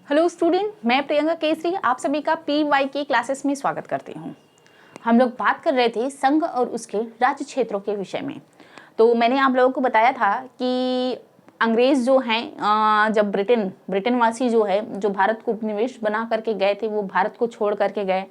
Hello student, मैं प्रियंका केसरी आप सभी का PY के क्लासेस में स्वागत करती हूँ। हम लोग बात कर रहे थे संघ और उसके राज्य क्षेत्रों के विषय में। तो मैंने आप लोगों को बताया था कि अंग्रेज जो हैं, जब ब्रिटेनवासी जो है जो भारत को उपनिवेश बना करके गए थे, वो भारत को छोड़ करके गए।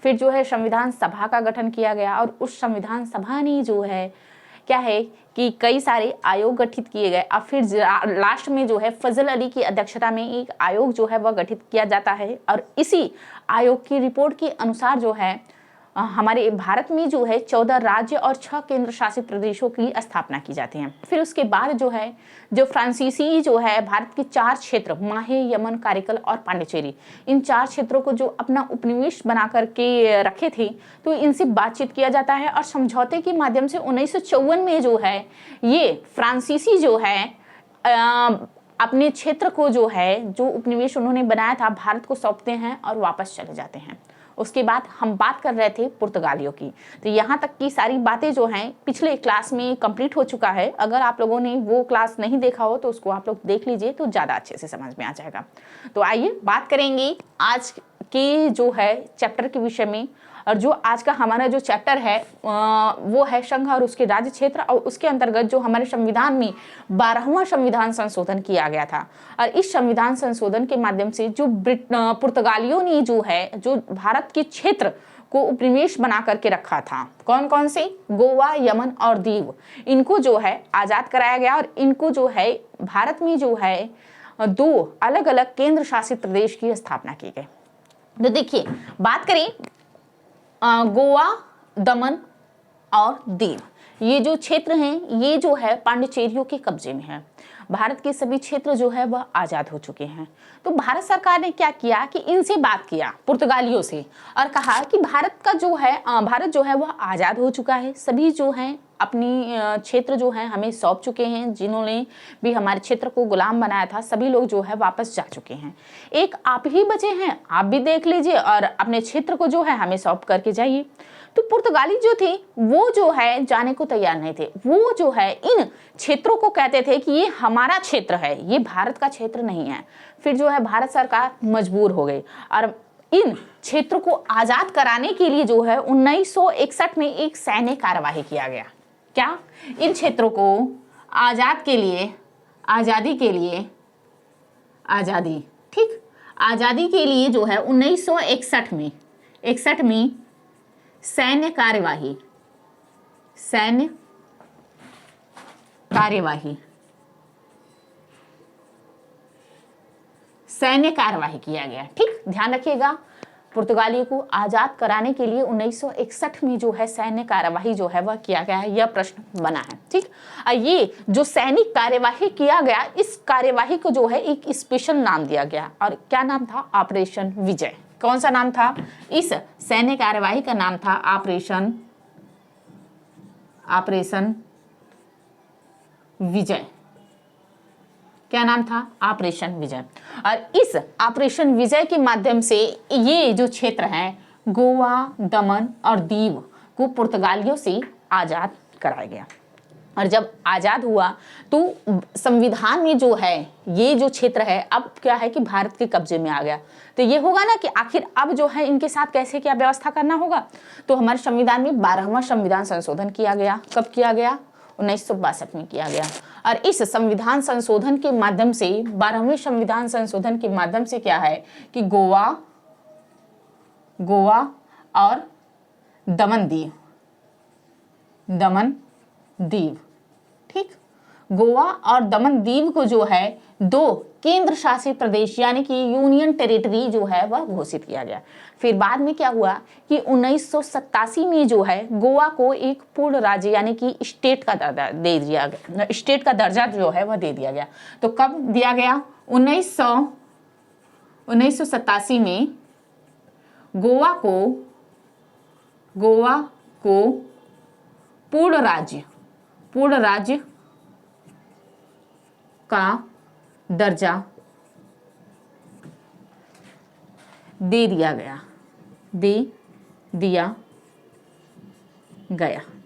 फिर जो है संविधान सभा का गठन किया गया और उस संविधान सभा ने जो है क्या है कि कई सारे आयोग गठित किए गए। अब फिर लास्ट में जो है फजल अली की अध्यक्षता में एक आयोग जो है वह गठित किया जाता है और इसी आयोग की रिपोर्ट के अनुसार जो है हमारे भारत में जो है 14 राज्य और 6 केंद्र शासित प्रदेशों की स्थापना की जाती है। फिर उसके बाद जो है जो फ्रांसीसी जो है भारत के 4 क्षेत्र माहे, यमन, कारिकल और पांडिचेरी, इन 4 क्षेत्रों को जो अपना उपनिवेश बना करके रखे थे, तो इनसे बातचीत किया जाता है और समझौते के माध्यम से 1954 में जो है ये फ्रांसीसी जो है अपने क्षेत्र को जो है जो उपनिवेश उन्होंने बनाया था भारत को सौंपते हैं और वापस चले जाते हैं। उसके बाद हम बात कर रहे थे पुर्तगालियों की। तो यहाँ तक की सारी बातें जो हैं पिछले क्लास में कंप्लीट हो चुका है। अगर आप लोगों ने वो क्लास नहीं देखा हो तो उसको आप लोग देख लीजिए तो ज़्यादा अच्छे से समझ में आ जाएगा। तो आइए बात करेंगे आज के जो है चैप्टर के विषय में। और जो आज का हमारा जो चैप्टर है वो है संघ और उसके राज्य क्षेत्र, और उसके अंतर्गत जो हमारे संविधान में 12वां संविधान संशोधन किया गया था। और इस संविधान संशोधन के माध्यम से जो पुर्तगालियों ने जो है जो भारत के क्षेत्र को उपनिवेश बना करके रखा था, कौन कौन से, गोवा, यमन और दीव, इनको जो है आजाद कराया गया और इनको जो है भारत में जो है 2 अलग अलग केंद्र शासित प्रदेश की स्थापना की गई। तो देखिए बात करें गोवा, दमन और दीव, ये जो क्षेत्र हैं ये जो है पांडिचेरियों के कब्जे में है। भारत के सभी क्षेत्र जो है वह आज़ाद हो चुके हैं। तो भारत सरकार ने क्या किया कि इनसे बात किया पुर्तगालियों से और कहा कि भारत जो है वह आज़ाद हो चुका है। सभी जो हैं अपनी क्षेत्र जो है हमें सौंप चुके हैं। जिन्होंने भी हमारे क्षेत्र को गुलाम बनाया था सभी लोग जो है वापस जा चुके हैं। एक आप ही बचे हैं, आप भी देख लीजिए और अपने क्षेत्र को जो है हमें सौंप करके जाइए। तो पुर्तगाली जो थे वो जो है जाने को तैयार नहीं थे। वो जो है इन क्षेत्रों को कहते थे कि ये हमारा क्षेत्र है, ये भारत का क्षेत्र नहीं है। फिर जो है भारत सरकार मजबूर हो गई और इन क्षेत्रों को आजाद कराने के लिए जो है 1961 में एक सैन्य कार्यवाही किया गया। क्या, इन क्षेत्रों को आजादी के लिए जो है 1961 में सैन्य कार्यवाही किया गया। ठीक, ध्यान रखिएगा, पुर्तगालियों को आजाद कराने के लिए 1961 में जो है सैन्य कार्यवाही जो है वह किया गया है, यह प्रश्न बना है। ठीक, ये जो सैनिक कार्यवाही किया गया, इस कार्यवाही को जो है एक स्पेशल नाम दिया गया और क्या नाम था, ऑपरेशन विजय। कौन सा नाम था, इस सैन्य कार्यवाही का नाम था ऑपरेशन विजय। क्या नाम था, ऑपरेशन विजय। और इस ऑपरेशन विजय के माध्यम से ये जो क्षेत्र हैं गोवा, दमन और दीव को पुर्तगालियों से आजाद कराया गया। और जब आजाद हुआ तो संविधान में जो है ये जो क्षेत्र है अब क्या है कि भारत के कब्जे में आ गया। तो ये होगा ना कि आखिर अब जो है इनके साथ कैसे क्या व्यवस्था करना होगा। तो हमारे संविधान में 12वां संविधान संशोधन किया गया। कब किया गया, 1962 में किया गया। और इस संविधान संशोधन के माध्यम से 12वें संविधान संशोधन के माध्यम से क्या है कि गोवा और दमन दीव, ठीक, गोवा और दमन दीव को जो है 2 केंद्र शासित प्रदेश यानी कि यूनियन टेरिटरी जो है वह घोषित किया गया। फिर बाद में क्या हुआ कि 1987 में जो है गोवा को एक पूर्ण राज्य यानी कि स्टेट का दर्जा जो है वह दे दिया गया। तो कब दिया गया, 1987 में गोवा को पूर्ण राज्य का दर्जा दे दिया गया।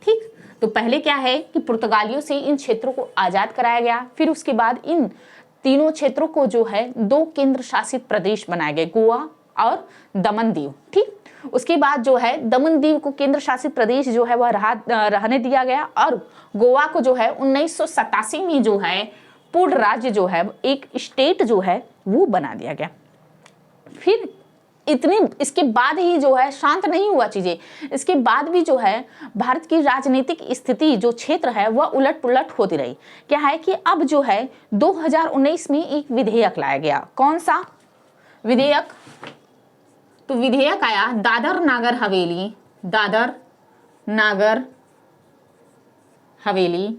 ठीक, तो पहले क्या है कि पुर्तगालियों से इन क्षेत्रों को आजाद कराया गया। फिर उसके बाद इन तीनों क्षेत्रों को जो है 2 केंद्र शासित प्रदेश बनाए गए, गोवा और दमन दीव। ठीक, उसके बाद जो है दमन दीव को केंद्र शासित प्रदेश जो है वह रहने दिया गया और गोवा को जो है 1987 में जो है पूर्ण राज्य जो है एक स्टेट जो है वो बना दिया गया। फिर इतनी इसके बाद ही जो है शांत नहीं हुआ चीजें, इसके बाद भी जो है भारत की राजनीतिक स्थिति जो क्षेत्र है वह उलट पुलट होती रही। क्या है कि अब जो है 2019 में एक विधेयक लाया गया। कौन सा विधेयक? तो विधेयक आया दादर नागर हवेली, दादर नागर हवेली,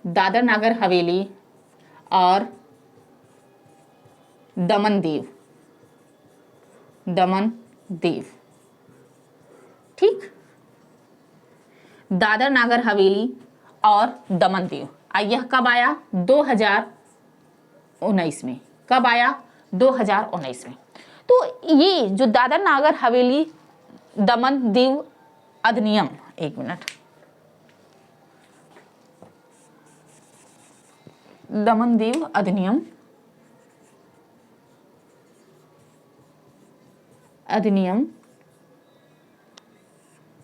दादर नागर हवेली और दमन दीव, दमन दीव। ठीक, दादर नागर हवेली और दमन दीव। यह कब आया? 2019 में। कब आया? 2019 में। तो ये जो दादर नागर हवेली दमन दीव अधिनियम, एक मिनट, दमन दीव अधिनियम, अधिनियम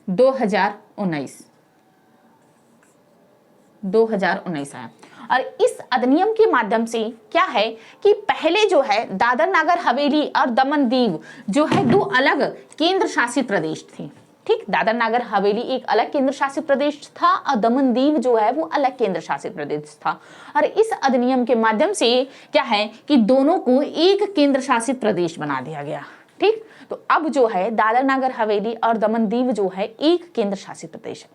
2019 आया। और इस अधिनियम के माध्यम से क्या है कि पहले जो है दादर नागर हवेली और दमन दीव जो है 2 अलग केंद्र शासित प्रदेश थे। ठीक, दादर नागर हवेली एक अलग केंद्र शासित प्रदेश था और दमन दीव जो है वो अलग केंद्र शासित प्रदेश था। और इस अधिनियम के माध्यम से क्या है कि दोनों को एक केंद्र शासित प्रदेश बना दिया गया। ठीक, तो अब जो है दादर नागर हवेली और दमन दीव जो है एक केंद्र शासित प्रदेश है।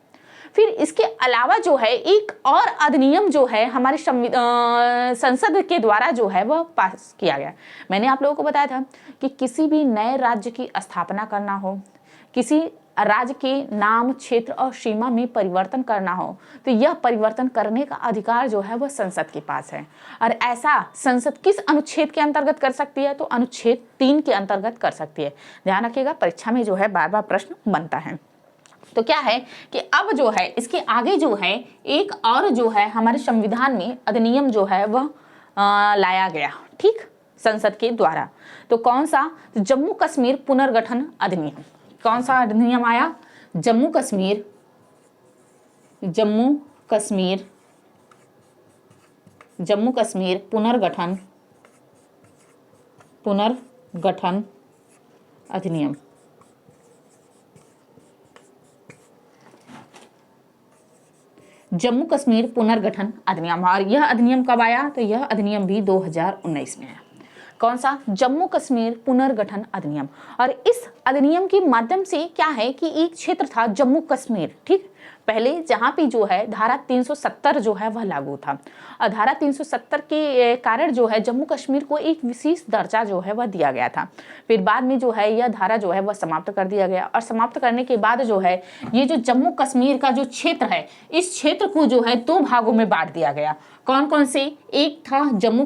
फिर इसके अलावा जो है एक और अधिनियम जो है हमारे संसद के द्वारा जो है वह पास किया गया। मैंने आप लोगों को बताया था कि किसी भी नए राज्य की स्थापना करना हो, किसी राज्य के नाम, क्षेत्र और सीमा में परिवर्तन करना हो तो यह परिवर्तन करने का अधिकार जो है वह संसद के पास है। और ऐसा संसद किस अनुच्छेद के अंतर्गत कर सकती है? तो अनुच्छेद 3 के अंतर्गत कर सकती है। ध्यान रखिएगा, परीक्षा में जो है बार बार प्रश्न बनता है। तो क्या है कि अब जो है इसके आगे जो है एक और जो है हमारे संविधान में अधिनियम जो है वह लाया गया। ठीक, संसद के द्वारा। तो कौन सा? जम्मू कश्मीर पुनर्गठन अधिनियम। कौन सा अधिनियम आया? जम्मू कश्मीर पुनर्गठन अधिनियम। जम्मू कश्मीर पुनर्गठन अधिनियम। और यह अधिनियम कब आया? तो यह अधिनियम भी 2019 में आया। कौन सा? जम्मू कश्मीर पुनर्गठन अधिनियम। और इस अधिनियम के माध्यम से क्या है कि एक क्षेत्र था जम्मू कश्मीर। ठीक, पहले जहां पे जो है धारा 370 जो है वह लागू था और धारा 370 के कारण जो है जम्मू कश्मीर को एक विशेष दर्जा जो है वह दिया गया था। फिर बाद में जो है यह धारा जो है वह समाप्त कर दिया गया और समाप्त करने के बाद जो है ये जो जम्मू कश्मीर का जो क्षेत्र है इस क्षेत्र को जो है 2 भागों में बांट दिया गया। कौन कौन से? एक था जम्मू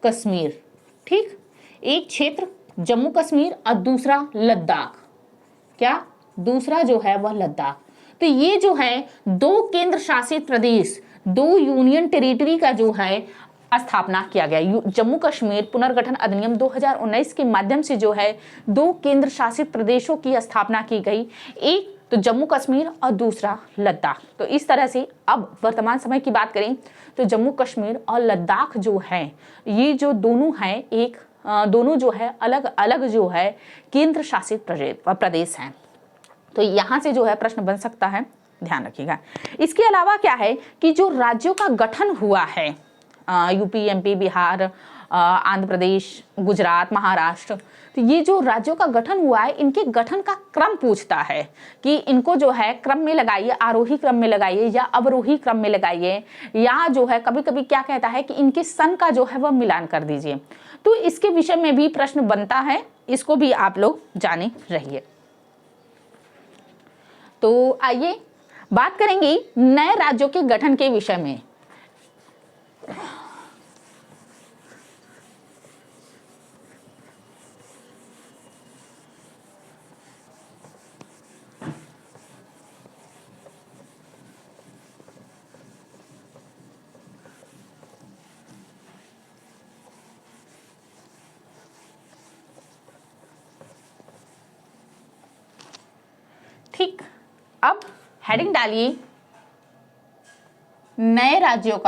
कश्मीर, ठीक, एक क्षेत्र जम्मू कश्मीर और दूसरा लद्दाख। क्या? दूसरा जो है वह लद्दाख। तो ये जो है 2 केंद्र शासित प्रदेश, 2 यूनियन टेरिटरी का जो है स्थापना किया गया। जम्मू कश्मीर पुनर्गठन अधिनियम 2019 के माध्यम से जो है 2 केंद्र शासित प्रदेशों की स्थापना की गई, एक तो जम्मू कश्मीर और दूसरा लद्दाख। तो इस तरह से अब वर्तमान समय की बात करें तो जम्मू कश्मीर और लद्दाख जो है ये जो दोनों हैं दोनों जो है अलग अलग जो है केंद्र शासित प्रदेश हैं। तो यहाँ से जो है प्रश्न बन सकता है, ध्यान रखिएगा। इसके अलावा क्या है कि जो राज्यों का गठन हुआ है यूपी, एमपी, बिहार, आंध्र प्रदेश, गुजरात, महाराष्ट्र, तो ये जो राज्यों का गठन हुआ है इनके गठन का क्रम पूछता है कि इनको जो है क्रम में लगाइए, आरोही क्रम में लगाइए या अवरोही क्रम में लगाइए, या जो है कभी कभी क्या कहता है कि इनके सन का जो है वह मिलान कर दीजिए। तो इसके विषय में भी प्रश्न बनता है, इसको भी आप लोग जाने रहिए। तो आइए बात करेंगे नए राज्यों के गठन के विषय में। ठीक, अब हेडिंग डालिए नए राज्यों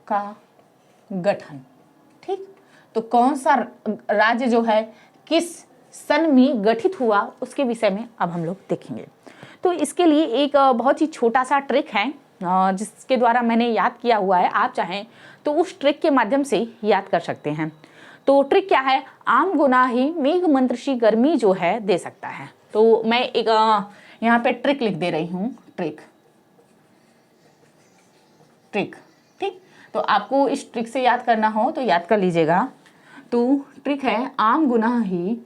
का गठन। ठीक, तो कौन सा राज्य जो है किस सन में गठित हुआ उसके विषय में अब हम लोग देखेंगे। तो इसके लिए एक बहुत ही छोटा सा ट्रिक है जिसके द्वारा मैंने याद किया हुआ है, आप चाहें तो उस ट्रिक के माध्यम से याद कर सकते हैं। तो ट्रिक क्या है, आम गुना ही मेघ मंत्रशी गर्मी जो है दे सकता है। तो मैं एक यहाँ पे ट्रिक लिख दे रही हूँ, ट्रिक। ठीक, तो आपको इस ट्रिक से याद करना हो तो याद कर लीजिएगा। तो ट्रिक है आम गुनाह ही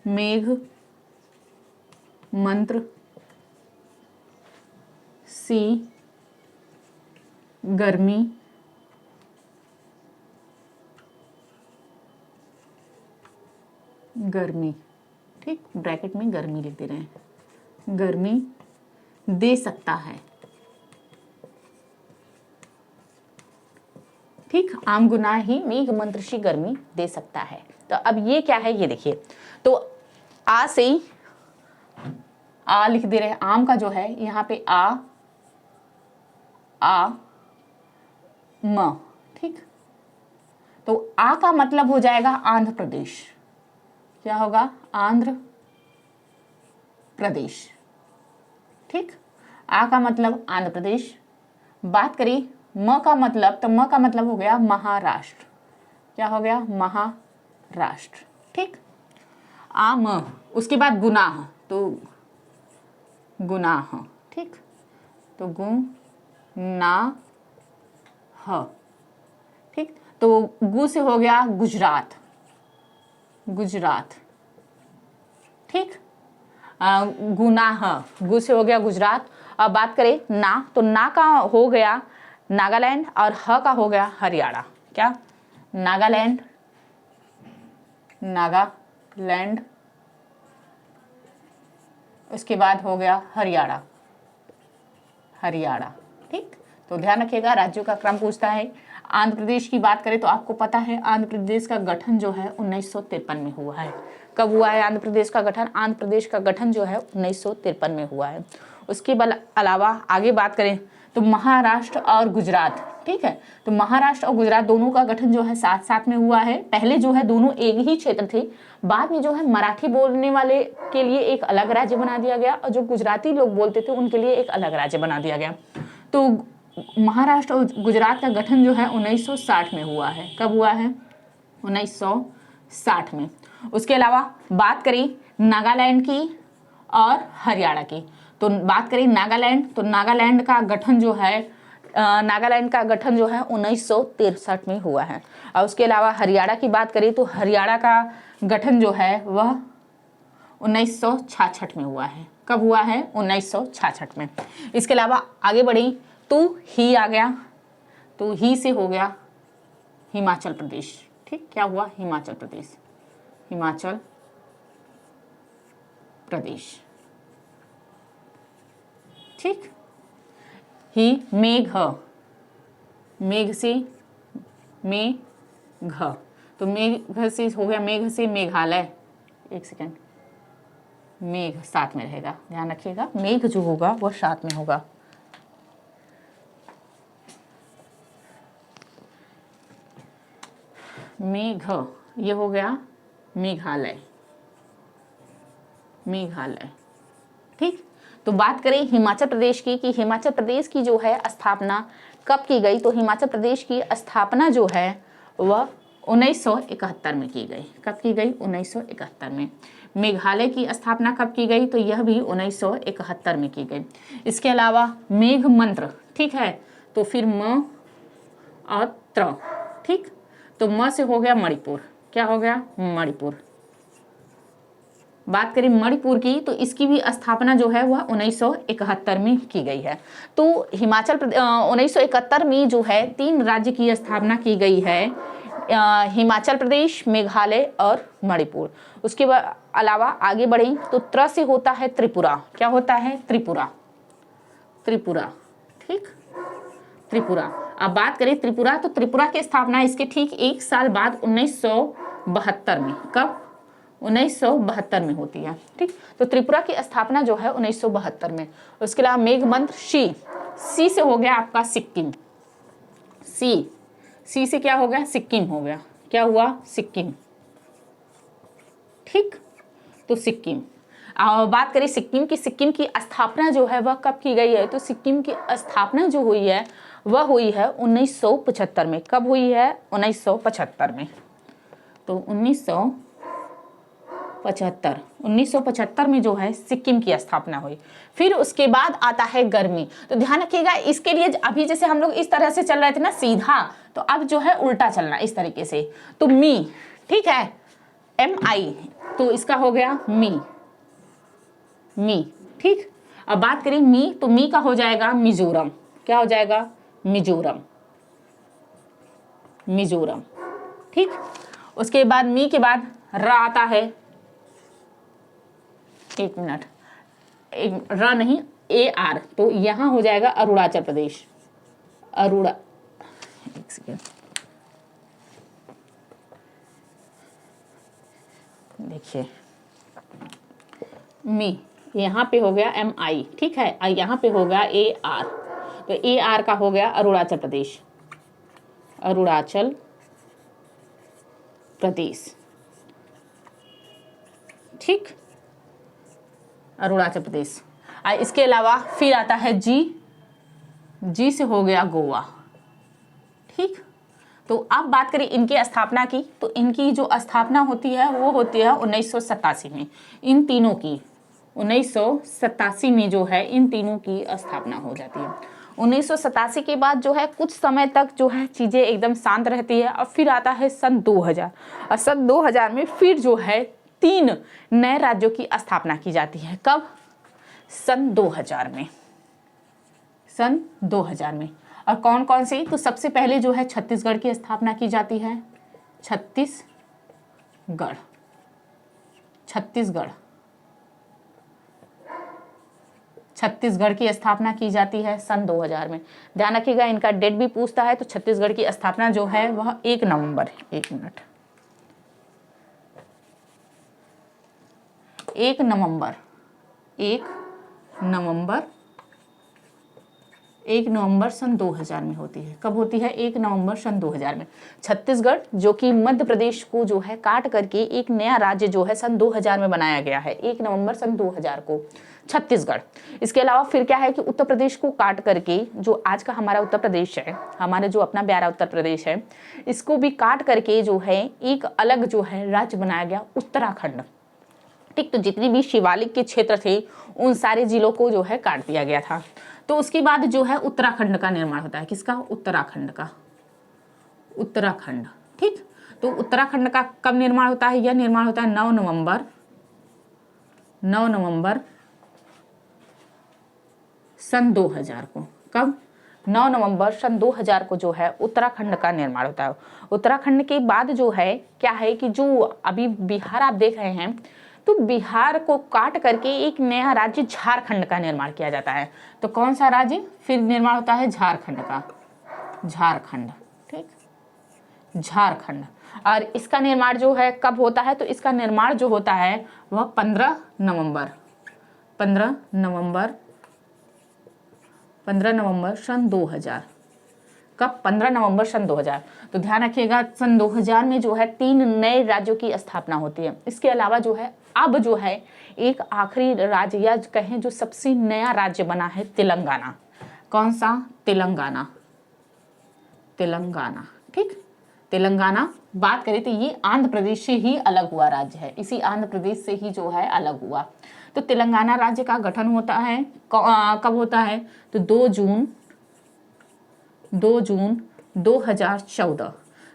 मेघ मंत्र सी गर्मी ठीक, ब्रैकेट में गर्मी लिख दे रहे हैं, गर्मी दे सकता है। ठीक, आम गुना ही मेघ मंत्रशी गर्मी दे सकता है। तो अब ये क्या है ये देखिए, तो आ से ही आ लिख दे रहे हैं, आम का जो है यहाँ पे आ म। ठीक, तो आ का मतलब हो जाएगा आंध्र प्रदेश। क्या होगा, आंध्र प्रदेश। ठीक, आ का मतलब आंध्र प्रदेश। बात करें म का मतलब, तो म का मतलब हो गया महाराष्ट्र। क्या हो गया, महाराष्ट्र। ठीक, आम, उसके बाद गुनाह, तो गुनाह। ठीक, तो गुनाह। ठीक, तो गु से हो गया गुजरात। ठीक, गुनाह, गु से हो गया गुजरात। अब बात करें ना, तो ना का हो गया नागालैंड और ह का हो गया हरियाणा। क्या, नागालैंड, उसके बाद हो गया हरियाणा। ठीक, तो ध्यान रखिएगा राज्यों का क्रम पूछता है। आंध्र प्रदेश की बात करें तो आपको पता है आंध्र प्रदेश का गठन जो है 1953 में हुआ है। कब हुआ है आंध्र प्रदेश का गठन? आंध्र प्रदेश का गठन जो है 1953 में हुआ है। उसके अलावा आगे बात करें तो महाराष्ट्र और गुजरात। ठीक है, तो महाराष्ट्र और गुजरात दोनों का गठन जो है साथ साथ में हुआ है। पहले जो है दोनों एक ही क्षेत्र थे, बाद में जो है मराठी बोलने वाले के लिए एक अलग राज्य बना दिया गया और जो गुजराती लोग बोलते थे उनके लिए एक अलग राज्य बना दिया गया। तो महाराष्ट्र और गुजरात का गठन जो है 1960 में हुआ है। कब हुआ है? 1960 में। उसके अलावा बात करें नागालैंड की और हरियाणा की, तो बात करें नागालैंड, तो नागालैंड का गठन जो है 1963 में हुआ है। और उसके अलावा हरियाणा की बात करें तो हरियाणा का गठन जो है वह 1966 में हुआ है। कब हुआ है? 1966 में। इसके अलावा आगे बढ़ी तो ही आ गया, तो ही से हो गया हिमाचल प्रदेश। ठीक, क्या हुआ? हिमाचल प्रदेश। ठीक, ही मेघ से मेघ, तो मेघ से हो गया मेघ से मेघालय। एक सेकेंड, मेघ साथ में रहेगा, ध्यान रखिएगा, मेघ जो होगा वह साथ में होगा। मेघ, ये हो गया मेघालय। ठीक, तो बात करें हिमाचल प्रदेश की कि हिमाचल प्रदेश की जो है स्थापना कब की गई, तो हिमाचल प्रदेश की स्थापना जो है वह 1971 में की गई। कब की गई? 1971 में। मेघालय की स्थापना कब की गई, तो यह भी 1971 में की गई। इसके अलावा मेघ मंत्र, ठीक है, तो फिर म और त्र। ठीक, तो म से हो गया मणिपुर। क्या हो गया? मणिपुर। बात करें मणिपुर की तो इसकी भी स्थापना जो है वह 1971 में की गई है। तो हिमाचल प्रदेश 1971 में जो है 3 राज्य की स्थापना की गई है। हिमाचल प्रदेश, मेघालय और मणिपुर। उसके अलावा आगे बढ़ें तो त्र से होता है त्रिपुरा। क्या होता है? त्रिपुरा। त्रिपुरा, ठीक, त्रिपुरा। अब बात करें त्रिपुरा, तो त्रिपुरा की स्थापना इसके ठीक 1 साल बाद 1972 में, कब? 1972 में होती है, ठीक। तो त्रिपुरा की स्थापना जो है 1972 में। उसके अलावा मेघमंत्र सी से हो गया आपका सिक्किम। सी से क्या हो गया? सिक्किम हो गया। क्या हुआ? सिक्किम, ठीक। तो सिक्किम, बात करें सिक्किम की स्थापना जो है वह कब की गई है? तो सिक्किम की स्थापना जो हुई है वह हुई है 1975 में। कब हुई है? 1975 में। तो 1975 में जो है सिक्किम की स्थापना हुई। फिर उसके बाद आता है गर्मी। तो ध्यान रखिएगा, इसके लिए अभी जैसे हम लोग इस तरह से चल रहे थे ना सीधा, तो अब जो है उल्टा चलना इस तरीके से। तो मी, ठीक है, MI, तो इसका हो गया मी, ठीक। अब बात करें मी, तो मी का हो जाएगा मिजोरम। क्या हो जाएगा? मिजोरम, ठीक। उसके बाद मी के बाद रा आता है, एक मिनट, रा नहीं, AR, तो यहां हो जाएगा अरुणाचल प्रदेश। एक सेकेंड, देखिए, मी यहाँ पे हो गया MI, ठीक है, और यहाँ पे हो गया AR, तो AR का हो गया अरुणाचल प्रदेश। ठीक, अरुणाचल प्रदेश। और इसके अलावा फिर आता है जी से हो गया गोवा, ठीक। तो अब बात करें इनकी स्थापना की, तो इनकी जो स्थापना होती है वो होती है 1987 में। इन तीनों की 1987 में जो है इन तीनों की स्थापना हो जाती है। 1987 के बाद जो है कुछ समय तक जो है चीज़ें एकदम शांत रहती है। और फिर आता है सन 2000, और सन 2000 में फिर जो है 3 नए राज्यों की स्थापना की जाती है। कब? सन 2000 में। सन 2000 में। और कौन कौन सी? तो सबसे पहले जो है छत्तीसगढ़ की स्थापना की जाती है। छत्तीसगढ़ की स्थापना की जाती है सन 2000 में। ध्यान रखिएगा, इनका डेट भी पूछता है। तो छत्तीसगढ़ की स्थापना जो है वह 1 नवंबर, 1 मिनट, 1 नवंबर सन 2000 में होती है। कब होती है? 1 नवंबर सन 2000 में। छत्तीसगढ़ जो कि मध्य प्रदेश को जो है काट करके एक नया राज्य जो है सन 2000 में बनाया गया है, 1 नवंबर सन 2000 को छत्तीसगढ़। इसके अलावा फिर क्या है कि उत्तर प्रदेश को काट करके जो आज का हमारा उत्तर प्रदेश है, हमारे जो अपना प्यारा उत्तर प्रदेश है, इसको भी काट करके जो है एक अलग जो है राज्य बनाया गया, उत्तराखंड, ठीक। तो जितनी भी शिवालिक के क्षेत्र थे उन सारे जिलों को जो है काट दिया गया था। तो उसके बाद जो है उत्तराखंड का निर्माण होता है। किसका? उत्तराखंड, ठीक। तो उत्तराखंड का कब निर्माण होता है? यह निर्माण होता है 9 नवंबर सन 2000 को। कब? 9 नवंबर सन 2000 को जो है उत्तराखंड का निर्माण होता है। उत्तराखंड के बाद जो है क्या है कि जो अभी बिहार आप देख रहे हैं, तो बिहार को काट करके एक नया राज्य झारखंड का निर्माण किया जाता है। तो कौन सा राज्य फिर निर्माण होता है? झारखंड का, ठीक, झारखंड। और इसका निर्माण जो है कब होता है? तो इसका निर्माण जो होता है वह 15 नवंबर सन 2000। कब? 15 नवंबर सन 2000। तो ध्यान रखिएगा, सन 2000 में जो है 3 नए राज्यों की स्थापना होती है। इसके अलावा जो है अब जो है एक आखिरी राज्य या कहें जो सबसे नया राज्य बना है, तेलंगाना। कौन सा? तेलंगाना, ठीक। तेलंगाना बात करें तो ये आंध्र प्रदेश से ही अलग हुआ राज्य है, इसी आंध्र प्रदेश से ही जो है अलग हुआ। तो तेलंगाना राज्य का गठन होता है कब होता है? तो 2 जून 2014।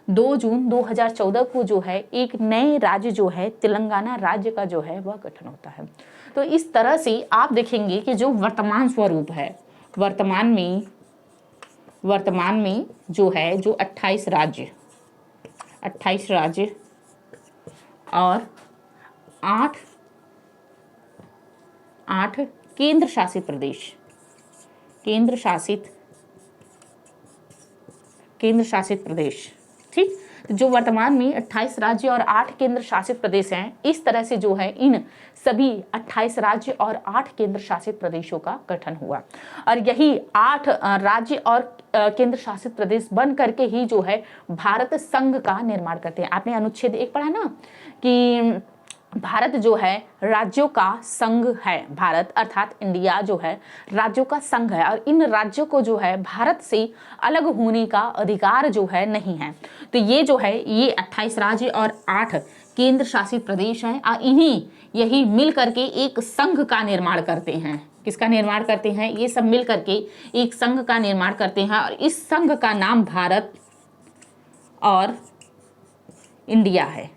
2 जून 2014 को जो है एक नए राज्य जो है तेलंगाना राज्य का जो है वह गठन होता है। तो इस तरह से आप देखेंगे कि जो वर्तमान स्वरूप है, वर्तमान में जो है जो 28 राज्य 28 राज्य और 8 केंद्र शासित प्रदेश, केंद्र शासित प्रदेश। ठीक, जो वर्तमान में 28 राज्य और 8 केंद्र शासित प्रदेश हैं, इस तरह से जो है इन सभी 28 राज्य और 8 केंद्र शासित प्रदेशों का गठन हुआ। और यही 8 राज्य और केंद्र शासित प्रदेश बन करके ही जो है भारत संघ का निर्माण करते हैं। आपने अनुच्छेद 1 पढ़ा ना कि भारत जो है राज्यों का संघ है। भारत अर्थात इंडिया जो है राज्यों का संघ है और इन राज्यों को जो है भारत से अलग होने का अधिकार जो है नहीं है। तो ये जो है ये 28 राज्य और 8 केंद्र शासित प्रदेश हैं और इन्हीं यही मिल करके एक संघ का निर्माण करते हैं। किसका निर्माण करते हैं? ये सब मिल करके एक संघ का निर्माण करते हैं और इस संघ का नाम भारत और इंडिया है।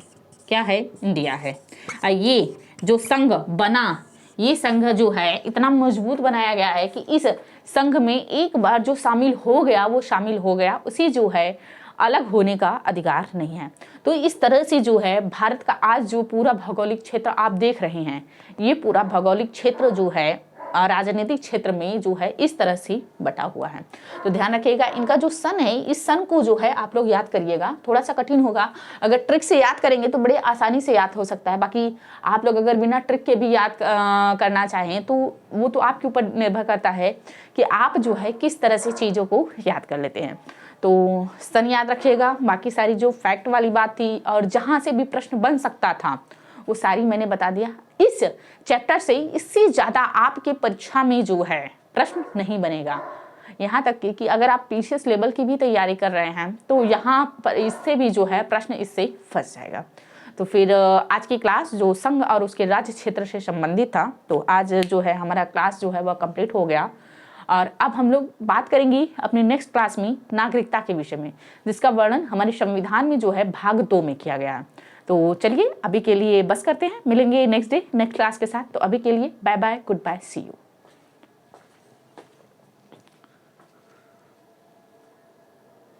क्या है? इंडिया है। ये जो संघ बना, ये संघ जो है इतना मजबूत बनाया गया है कि इस संघ में एक बार जो शामिल हो गया वो शामिल हो गया, उसी जो है अलग होने का अधिकार नहीं है। तो इस तरह से जो है भारत का आज जो पूरा भौगोलिक क्षेत्र आप देख रहे हैं, ये पूरा भौगोलिक क्षेत्र जो है राजनीतिक क्षेत्र में जो है इस तरह से बटा हुआ है। तो ध्यान रखिएगा, इनका जो सन है, इस सन को जो है आप लोग याद करिएगा। थोड़ा सा कठिन होगा, अगर ट्रिक से याद करेंगे तो बड़े आसानी से याद हो सकता है। बाकी आप लोग अगर बिना ट्रिक के भी याद करना चाहें तो वो तो आपके ऊपर निर्भर करता है कि आप जो है किस तरह से चीज़ों को याद कर लेते हैं। तो सन याद रखिएगा। बाकी सारी जो फैक्ट वाली बात थी और जहाँ से भी प्रश्न बन सकता था वो सारी मैंने बता दिया। इस चैप्टर से इससे ज़्यादा आपके परीक्षा में जो है प्रश्न नहीं बनेगा। यहाँ तक कि अगर आप पीसीएस लेवल की भी तैयारी कर रहे हैं तो यहाँ पर इससे भी जो है प्रश्न इससे फंस जाएगा। तो फिर आज की क्लास जो संघ और उसके राज्य क्षेत्र से संबंधित था, तो आज जो है हमारा क्लास जो है वह कंप्लीट हो गया। और अब हम लोग बात करेंगे अपने नेक्स्ट क्लास में नागरिकता के विषय में, जिसका वर्णन हमारे संविधान में जो है भाग 2 में किया गया है। तो चलिए अभी के लिए बस करते हैं, मिलेंगे नेक्स्ट डे नेक्स्ट क्लास के साथ। तो अभी के लिए bye bye, goodbye, see you.